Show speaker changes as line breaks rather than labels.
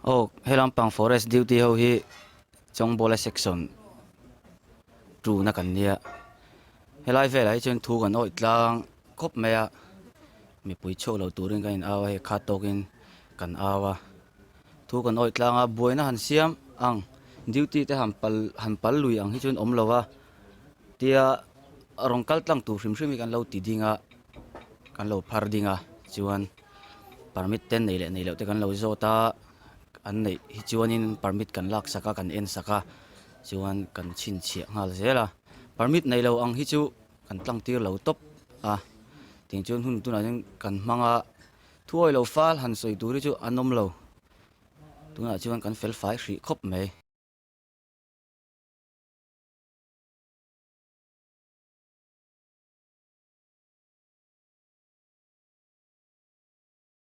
Oh, helang pang forest duty ho hi chong bola section tru na kan nia. Helai ve lai chen thu kan oi tlang khop maya mi pui cho lo turin kan awa he kha tokin kan awa thu kan oi tlang a buaina han siam ang duty te han pal lui ang hi chun om lowa tia rong kal tlang tu hrim hrim kan lo ti dinga kan lo phar dinga chuan permit ten nei le te kan lo zota an nei hi chuanin permit kan lak saka kan en saka chuan kan chin chia ngal zela permit nei lo ang hi chu kan tlang tir lo top a ting chuan hun tuna kan manga thuai lo fal han soi tur chu anom lo tuna chuan kan fel fai hri khop mai